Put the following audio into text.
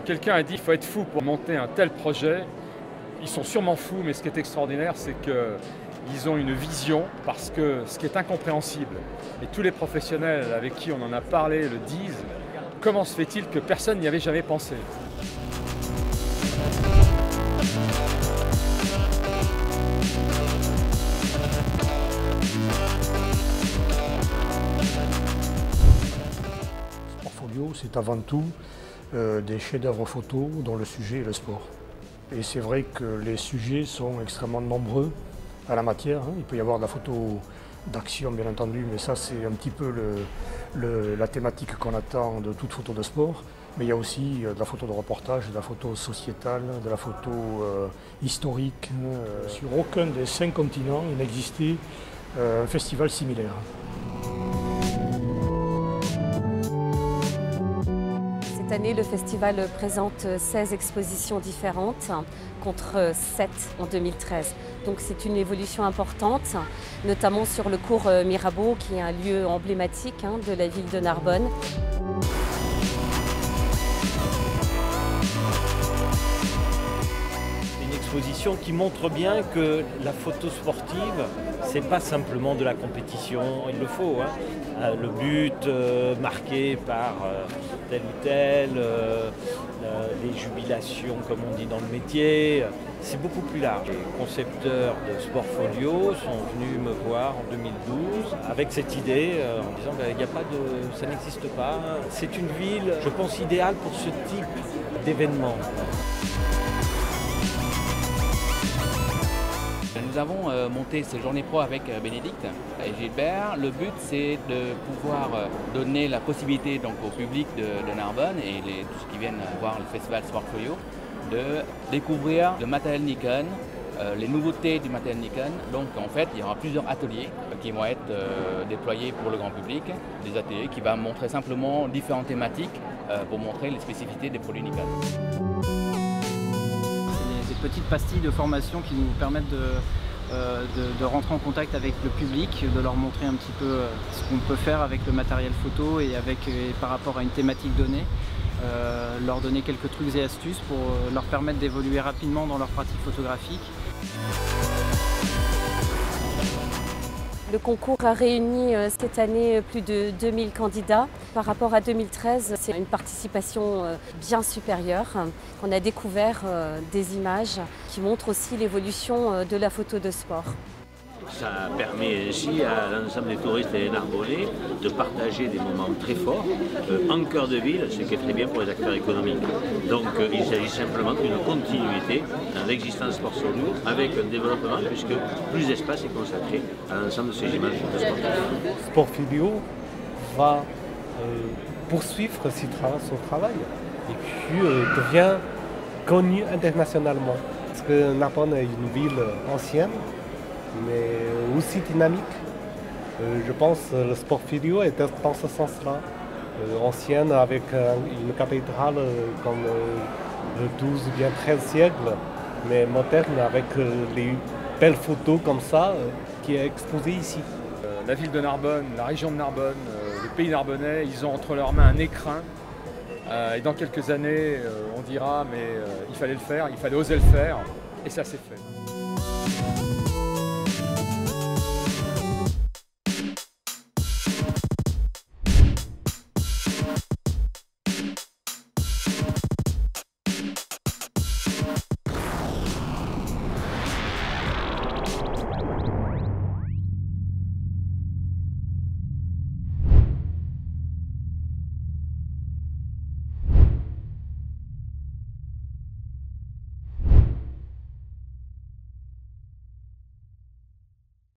Quelqu'un a dit qu'il faut être fou pour monter un tel projet. Ils sont sûrement fous, mais ce qui est extraordinaire, c'est qu'ils ont une vision, parce que ce qui est incompréhensible, et tous les professionnels avec qui on en a parlé le disent, comment se fait-il que personne n'y avait jamais pensé ? Sportfolio, c'est avant tout des chefs-d'œuvre photo dont le sujet est le sport. Et c'est vrai que les sujets sont extrêmement nombreux à la matière. Il peut y avoir de la photo d'action, bien entendu, mais ça c'est un petit peu la thématique qu'on attend de toute photo de sport. Mais il y a aussi de la photo de reportage, de la photo sociétale, de la photo historique. Sur aucun des 5 continents, il n'existait un festival similaire. Cette année, le festival présente 16 expositions différentes contre 7 en 2013. Donc c'est une évolution importante, notamment sur le cours Mirabeau, qui est un lieu emblématique de la ville de Narbonne. Une exposition qui montre bien que la photo sportive, c'est pas simplement de la compétition, il le faut. Le but marqué par tel ou tel, les jubilations comme on dit dans le métier, c'est beaucoup plus large. Les concepteurs de Sportfolio sont venus me voir en 2012 avec cette idée en disant il n'y a pas de, ça n'existe pas. C'est une ville, je pense, idéale pour ce type d'événement. Nous avons monté ces journées pro avec Bénédicte et Gilbert. Le but, c'est de pouvoir donner la possibilité donc, au public de Narbonne et tous ceux qui viennent voir le festival Sportfolio de découvrir le matériel Nikon, les nouveautés du matériel Nikon. Donc en fait, il y aura plusieurs ateliers qui vont être déployés pour le grand public, des ateliers qui vont montrer simplement différentes thématiques pour montrer les spécificités des produits Nikon. Des petites pastilles de formation qui nous permettent de rentrer en contact avec le public, de leur montrer un petit peu ce qu'on peut faire avec le matériel photo et par rapport à une thématique donnée, leur donner quelques trucs et astuces pour leur permettre d'évoluer rapidement dans leur pratique photographique. Le concours a réuni cette année plus de 2000 candidats. Par rapport à 2013, c'est une participation bien supérieure. On a découvert des images qui montrent aussi l'évolution de la photo de sport. Ça permet ainsi à l'ensemble des touristes et des Narbonnais de partager des moments très forts en cœur de ville, ce qui est très bien pour les acteurs économiques. Donc il s'agit simplement d'une continuité dans l'existence Sportfolio avec un développement puisque plus d'espace est consacré à l'ensemble de ces images de sportifs. Sportfolio va poursuivre son travail et puis devient connu internationalement. Parce que Narbonne est une ville ancienne, mais aussi dynamique. Je pense que le Sportfolio est dans ce sens-là. Ancienne avec une cathédrale comme le 12 ou bien 13 siècle, mais moderne avec les belles photos comme ça qui est exposée ici. La ville de Narbonne, la région de Narbonne, le pays narbonnais, ils ont entre leurs mains un écrin. Et dans quelques années, on dira mais il fallait le faire, il fallait oser le faire, et ça s'est fait.